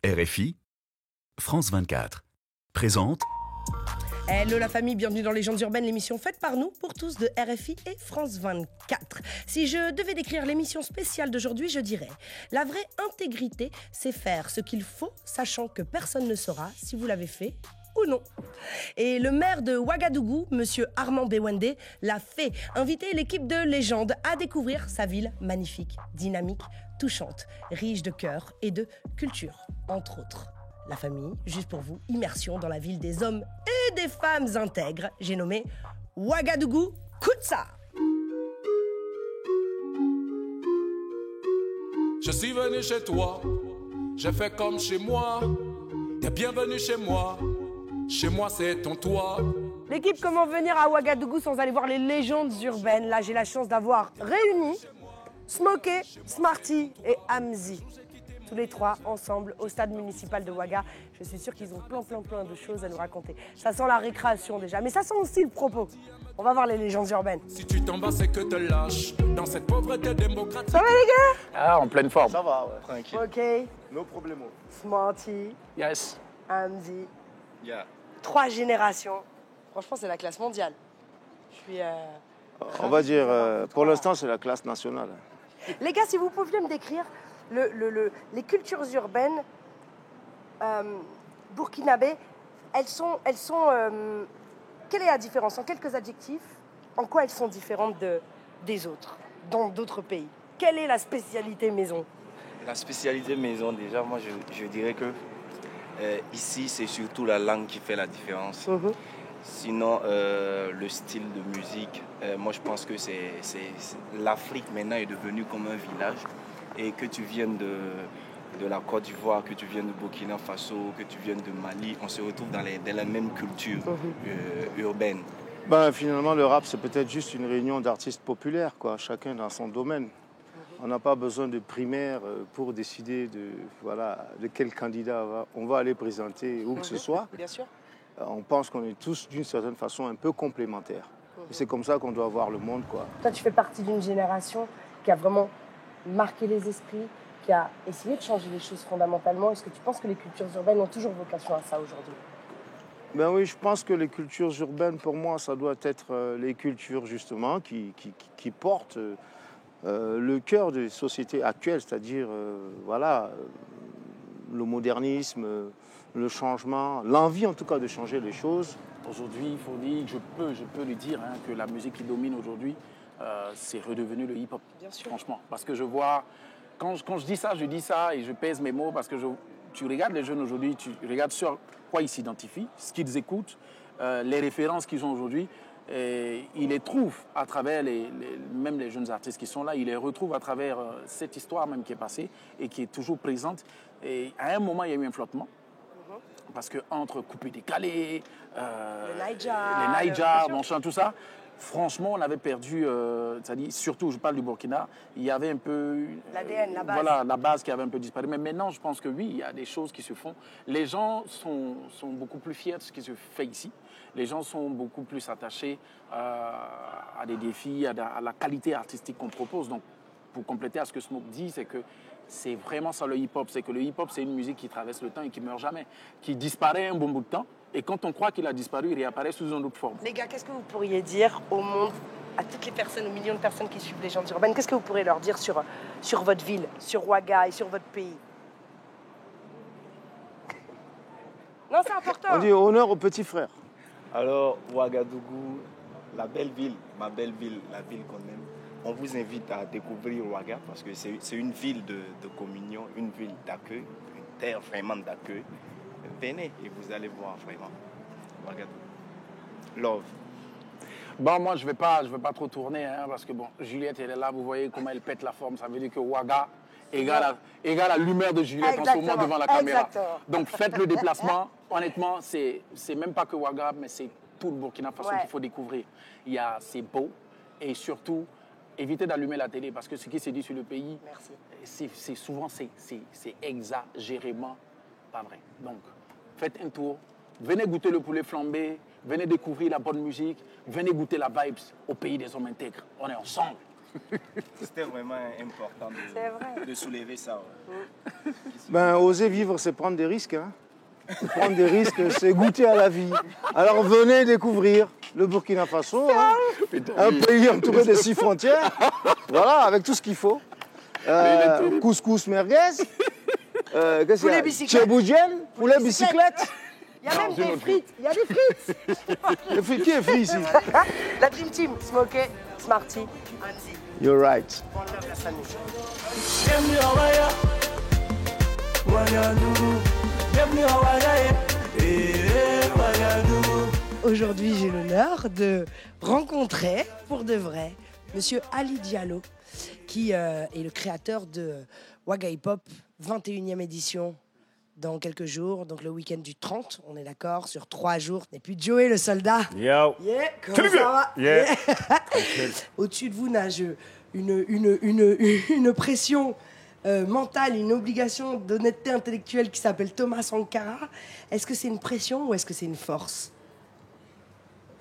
RFI, France 24, présente... Hello la famille, bienvenue dans Légendes urbaines, l'émission faite par nous, pour tous, de RFI et France 24. Si je devais décrire l'émission spéciale d'aujourd'hui, je dirais: la vraie intégrité, c'est faire ce qu'il faut, sachant que personne ne saura si vous l'avez fait ou non. Et le maire de Ouagadougou, monsieur Armand Bewende, l'a fait. Inviter l'équipe de Légendes à découvrir sa ville magnifique, dynamique, touchante, riche de cœur et de culture, entre autres. La famille, juste pour vous, immersion dans la ville des hommes et des femmes intègres. J'ai nommé Ouagadougou Koutsa. Je suis venu chez toi, j'ai fait comme chez moi. T'es bienvenu chez moi c'est ton toit. L'équipe, comment venir à Ouagadougou sans aller voir les légendes urbaines? Là, j'ai la chance d'avoir réuni Smokey, Smarty et Hamzi. Tous les trois ensemble au stade municipal de Ouaga. Je suis sûre qu'ils ont plein de choses à nous raconter. Ça sent la récréation déjà, mais ça sent aussi le propos. On va voir les légendes urbaines. Si tu t'en vas, c'est que te lâches dans cette pauvreté démocratique. Ça va les gars? Ah, en pleine forme. Ça va, ouais, tranquille. Ok. No problemo. Smarty, Yes. Hamzi. Yeah. 3 générations. Franchement, c'est la classe mondiale. Je suis... On va dire, pour l'instant, c'est la classe nationale. Les gars, si vous pouviez me décrire les cultures urbaines burkinabées, elles sont quelle est la différence? En quelques adjectifs, en quoi elles sont différentes des autres, dans d'autres pays? Quelle est la spécialité maison? La spécialité maison, déjà, moi, je dirais que ici, c'est surtout la langue qui fait la différence. Sinon, le style de musique, moi, je pense que l'Afrique, maintenant, est devenue comme un village. Et que tu viennes de la Côte d'Ivoire, que tu viennes de Burkina Faso, que tu viennes de Mali, on se retrouve dans la même culture urbaine. Ben, finalement, le rap, c'est peut-être juste une réunion d'artistes populaires, quoi, chacun dans son domaine. On n'a pas besoin de primaire pour décider de quel candidat on va aller présenter où que ce soit. Bien sûr. On pense qu'on est tous, d'une certaine façon, un peu complémentaires. Et c'est comme ça qu'on doit voir le monde, quoi. Toi, tu fais partie d'une génération qui a vraiment marqué les esprits, qui a essayé de changer les choses fondamentalement. Est-ce que tu penses que les cultures urbaines ont toujours vocation à ça aujourd'hui? Ben oui, je pense que les cultures urbaines, pour moi, ça doit être les cultures, justement, qui portent le cœur des sociétés actuelles, c'est-à-dire, le modernisme, le changement, l'envie, en tout cas, de changer les choses. Aujourd'hui, il faut dire, je peux le dire, que la musique qui domine aujourd'hui, c'est redevenu le hip-hop. Bien sûr. Franchement, parce que je vois, quand je dis ça et je pèse mes mots, parce que tu regardes les jeunes aujourd'hui, tu regardes sur quoi ils s'identifient, ce qu'ils écoutent, les références qu'ils ont aujourd'hui, et ils les trouvent à travers même les jeunes artistes qui sont là, ils les retrouvent à travers cette histoire même qui est passée et qui est toujours présente. Et à un moment, il y a eu un flottement. Parce qu'entre coupé décalé, les Naïdja, bon sang, tout ça, franchement, on avait perdu, c'est-à-dire, surtout, je parle du Burkina, il y avait un peu... L'ADN, la base. Voilà, la base qui avait un peu disparu. Mais maintenant, je pense que oui, il y a des choses qui se font. Les gens sont beaucoup plus fiers de ce qui se fait ici. Les gens sont beaucoup plus attachés à des défis, à la qualité artistique qu'on propose. Donc, pour compléter à ce que Smoke dit, c'est que c'est vraiment ça le hip-hop. C'est que le hip-hop, c'est une musique qui traverse le temps et qui ne meurt jamais, qui disparaît un bon bout de temps. Et quand on croit qu'il a disparu, il réapparaît sous une autre forme. Les gars, qu'est-ce que vous pourriez dire au monde, à toutes les personnes, aux millions de personnes qui suivent Légendes urbaines, qu'est-ce que vous pourriez leur dire sur votre ville, sur Ouaga et sur votre pays? Non, c'est important. On dit honneur aux petits frères. Alors, Ouagadougou, la belle ville, ma belle ville, la ville qu'on aime, on vous invite à découvrir Ouaga parce que c'est une ville de communion, une ville d'accueil, une terre vraiment d'accueil. Venez et vous allez voir vraiment Ouagadougou. Love. Bon, moi, je vais pas trop tourner, parce que bon, Juliette, elle est là, vous voyez comment elle pète la forme. Ça veut dire que Ouaga égale à l'humeur de Juliette en ce moment devant la caméra. Exactement. Donc, faites le déplacement. Honnêtement, c'est même pas que Ouaga, mais c'est tout le Burkina Faso qu'il faut découvrir. C'est beau et surtout, évitez d'allumer la télé parce que ce qui se dit sur le pays, c'est souvent exagérément pas vrai. Donc, faites un tour, venez goûter le poulet flambé, venez découvrir la bonne musique, venez goûter la vibes au pays des hommes intègres. On est ensemble. C'était vraiment important de soulever ça. Ouais. Ben, oser vivre, c'est prendre des risques. Hein. Prendre des risques, c'est goûter à la vie. Alors venez découvrir le Burkina Faso, hein, un pays entouré de 6 frontières, voilà, avec tout ce qu'il faut. Couscous merguez, Poulet bicyclette. tchéboudienne, poulet bicyclette. Il y a même des frites. Il y a des frites. Le frites, qui est frit ici? La Dream Team, Smokey, Smarty, Andy. You're right. On love la famille. Aujourd'hui, j'ai l'honneur de rencontrer, pour de vrai, Monsieur Ali Diallo, qui est le créateur de Waga Hip Hop, 21e édition, dans quelques jours, donc le week-end du 30, on est d'accord, sur 3 jours. Et puis Joey, le soldat. Yo. Yeah, comment ça va? Yeah. Au-dessus de vous nage une pression mentale, une obligation d'honnêteté intellectuelle qui s'appelle Thomas Sankara. Est-ce que c'est une pression ou est-ce que c'est une force?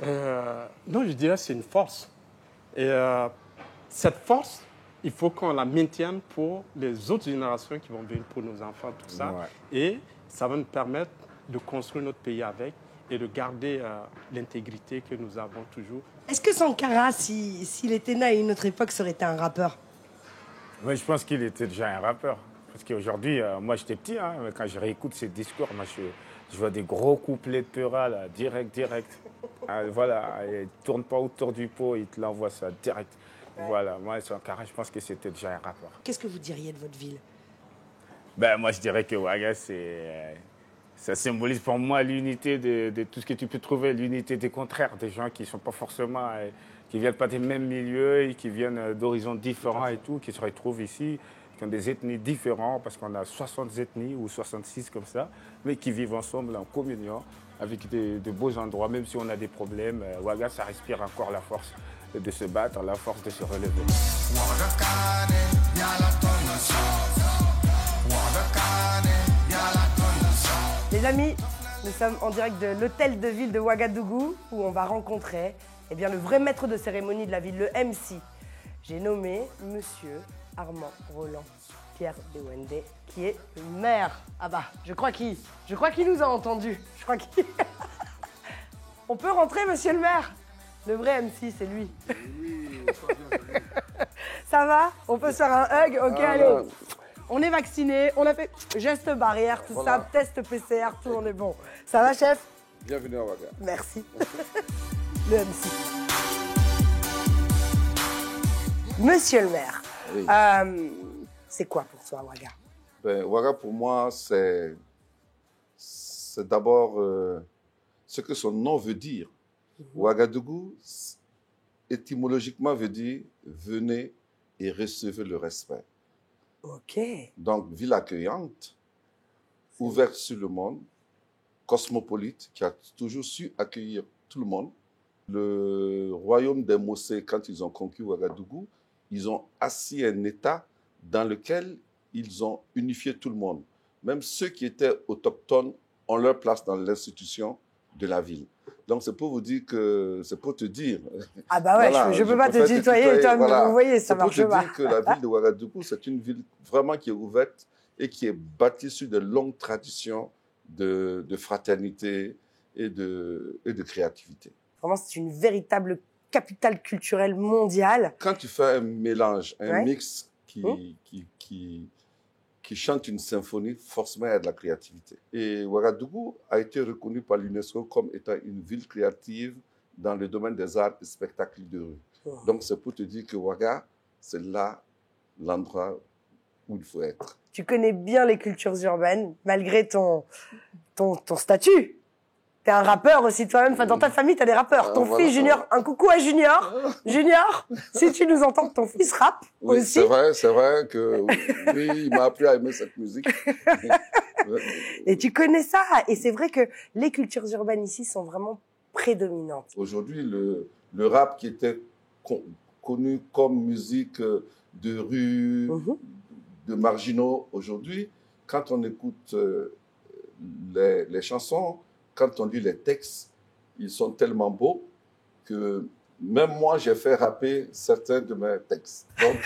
Non, je dirais que c'est une force. Et cette force, il faut qu'on la maintienne pour les autres générations qui vont venir, pour nos enfants, tout ça. Ouais. Et ça va nous permettre de construire notre pays avec et de garder l'intégrité que nous avons toujours. Est-ce que Sankara, s'il était né à une autre époque, serait été un rappeur? Moi, je pense qu'il était déjà un rappeur. Parce qu'aujourd'hui, moi, j'étais petit, hein, mais quand je réécoute ses discours, moi, je vois des gros couplets de Peura, là, direct. Voilà, il ne tourne pas autour du pot, il te l'envoie ça direct. Voilà, moi, Sankara, je pense que c'était déjà un rappeur. Qu'est-ce que vous diriez de votre ville? Ben, moi, je dirais que Waga, ça symbolise pour moi l'unité de tout ce que tu peux trouver, l'unité des contraires, des gens qui ne sont pas forcément, qui ne viennent pas des mêmes milieux, et qui viennent d'horizons différents et tout, qui se retrouvent ici, qui ont des ethnies différentes, parce qu'on a 60 ethnies ou 66 comme ça, mais qui vivent ensemble en communion, avec de beaux endroits, même si on a des problèmes. Waga, ça respire encore la force de se battre, la force de se relever. Les amis, nous sommes en direct de l'hôtel de ville de Ouagadougou où on va rencontrer le vrai maître de cérémonie de la ville, le MC. J'ai nommé Monsieur Armand Roland Pierre Dewende, qui est le maire. Ah bah, je crois qu'il nous a entendus. Je crois qu'il... On peut rentrer, monsieur le maire? Le vrai MC, c'est lui. Oui, ça va? On peut se faire un hug? Ok, allez. On est vacciné, on a fait geste barrière, tout ça, test PCR, tout, on est bon. Ça va, chef? Bienvenue à Waga. Merci. Le MC. Monsieur le maire, Oui. c'est quoi pour toi, Waga? Waga, pour moi, c'est d'abord ce que son nom veut dire. Ouagadougou, étymologiquement, veut dire « venez et recevez le respect ». Ok. Donc, ville accueillante, ouverte sur le monde, cosmopolite, qui a toujours su accueillir tout le monde. Le royaume des Mossé, quand ils ont conquis Ouagadougou, ils ont assis un État dans lequel ils ont unifié tout le monde. Même ceux qui étaient autochtones ont leur place dans l'institution de la ville. Donc, c'est pour vous dire que, c'est pour te dire. Ah bah ouais, voilà, je peux pas te tutoyer, toi, voilà. vous voyez, ça marche pas. C'est pour te dire que la ville de Ouagadougou, c'est une ville vraiment qui est ouverte et qui est bâtie sur de longues traditions de fraternité et de créativité. Vraiment, c'est une véritable capitale culturelle mondiale. Quand tu fais un mélange, un mix qui chante une symphonie, forcément, il y a de la créativité. Et Ouagadougou a été reconnu par l'UNESCO comme étant une ville créative dans le domaine des arts et spectacles de rue. Donc, c'est pour te dire que Ouaga, c'est là l'endroit où il faut être. Tu connais bien les cultures urbaines, malgré ton statut. T'es un rappeur aussi toi-même. Enfin, dans ta famille, t'as des rappeurs. Ton fils Junior, un coucou à Junior. Junior, si tu nous entends, ton fils rappe aussi. C'est vrai que oui, il m'a appris à aimer cette musique. Et tu connais ça. Et c'est vrai que les cultures urbaines ici sont vraiment prédominantes. Aujourd'hui, le rap qui était connu comme musique de rue, de marginaux, aujourd'hui, quand on écoute les chansons, quand on lit les textes, ils sont tellement beaux que même moi, j'ai fait rapper certains de mes textes. Donc,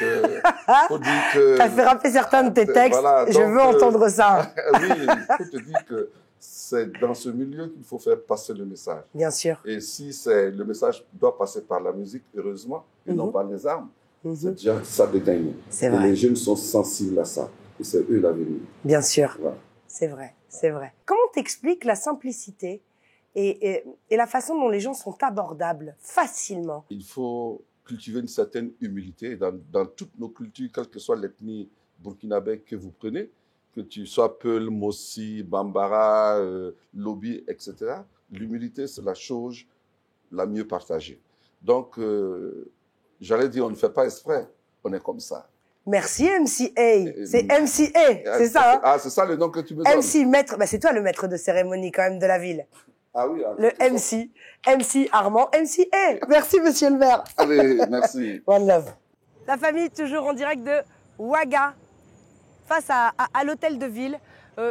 faut dire que... Tu as fait rapper certains de tes textes, voilà, je veux entendre ça. Oui, il faut te dire que c'est dans ce milieu qu'il faut faire passer le message. Bien sûr. Et si le message doit passer par la musique, heureusement, et non par les armes, c'est déjà ça de gagner. C'est et vrai. les jeunes sont sensibles à ça. Et c'est eux l'avenir. Bien sûr. Voilà. C'est vrai, c'est vrai. Comment t'expliques la simplicité et la façon dont les gens sont abordables facilement? Il faut cultiver une certaine humilité dans toutes nos cultures, quelle que soit l'ethnie burkinabé que vous prenez, que tu sois Peul, Mossi, Bambara, Lobi, etc. L'humilité, c'est la chose la mieux partagée. Donc, j'allais dire, on ne fait pas exprès, on est comme ça. Merci MCA, c'est MCA, c'est ça hein? Ah, c'est ça le nom que tu me donnes. MC, maître, bah c'est toi le maître de cérémonie quand même de la ville. Ah oui. Le MC Armand MCA. Merci monsieur le maire. Allez, merci. One love. La famille toujours en direct de Ouaga, face à l'hôtel de ville,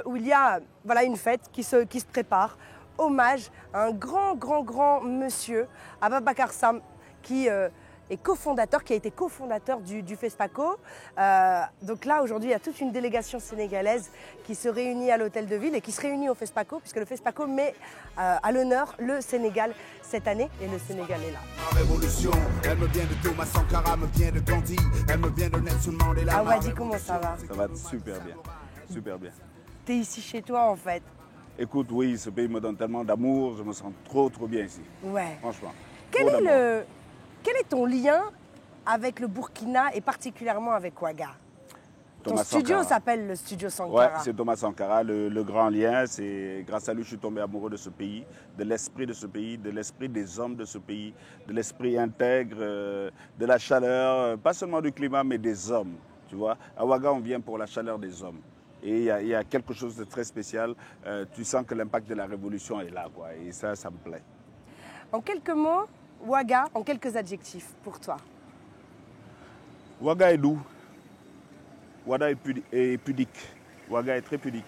où il y a voilà, une fête qui se prépare. Hommage à un grand monsieur, Ababakar Sam, qui est cofondateur, qui a été cofondateur du FESPACO. Donc là, aujourd'hui, il y a toute une délégation sénégalaise qui se réunit à l'hôtel de ville et qui se réunit au FESPACO, puisque le FESPACO met à l'honneur le Sénégal cette année, et le Sénégal est là. Révolution, elle me vient de Thomas Sankara, me vient de Gandhi, elle me vient de Nelson Mandela. Ah Wadi, comment ça va? Ça va super bien, super bien. T'es ici chez toi en fait? Écoute, oui, ce pays me donne tellement d'amour, je me sens trop bien ici. Ouais. Franchement. Quel est ton lien avec le Burkina et particulièrement avec Ouaga? Ton studio s'appelle le Studio Sankara. Ouais, c'est Thomas Sankara. Le grand lien, c'est grâce à lui, je suis tombé amoureux de ce pays, de l'esprit de ce pays, de l'esprit des hommes de ce pays, de l'esprit intègre, de la chaleur, pas seulement du climat, mais des hommes. Tu vois, à Ouaga, on vient pour la chaleur des hommes. Et il y a quelque chose de très spécial. Tu sens que l'impact de la révolution est là, quoi. Et ça me plaît. En quelques mots, Ouaga, en quelques adjectifs, pour toi. Ouaga est doux. Ouaga est pudique. Ouaga est très pudique.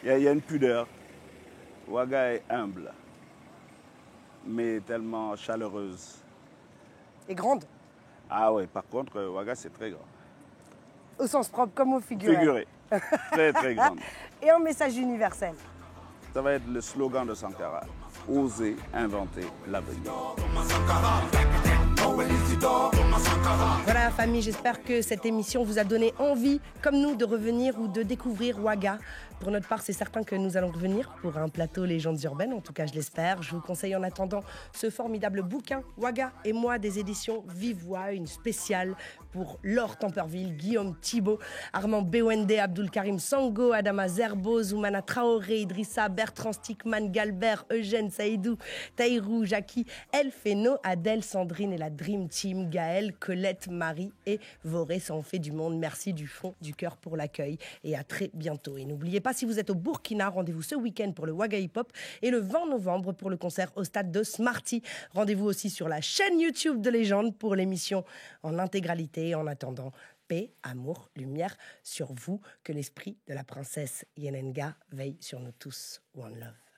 Il y a une pudeur. Ouaga est humble, mais tellement chaleureuse. Et grande? Ah ouais, par contre, Ouaga, c'est très grand. Au sens propre comme au figuré? Figuré. Très grande. Et un message universel? Ça va être le slogan de Sankara. Oser inventer l'avenir. Voilà la famille, j'espère que cette émission vous a donné envie, comme nous, de revenir ou de découvrir Ouaga. Pour notre part, c'est certain que nous allons revenir pour un plateau Légendes urbaines, en tout cas je l'espère. Je vous conseille en attendant ce formidable bouquin, Ouaga et moi, des éditions Vive Voix, une spéciale pour Laure Temperville, Guillaume Thibault, Armand Bewende, Abdul Karim Sango, Adama Zerbo, Zoumana Traoré, Idrissa, Bertrand Stickman, Galbert, Eugène Saïdou, Taïrou, Jackie, Elfeno, Adèle, Sandrine et la Dream Team, Gaël, Colette, Marie et Voré, ça en fait du monde. Merci du fond du cœur pour l'accueil et à très bientôt. Et n'oubliez pas, si vous êtes au Burkina, rendez-vous ce week-end pour le Ouaga Hip Hop et le 20 novembre pour le concert au stade de Smarty. Rendez-vous aussi sur la chaîne YouTube de Légendes pour l'émission en intégralité. En attendant, paix, amour, lumière sur vous, que l'esprit de la princesse Yenenga veille sur nous tous. One love.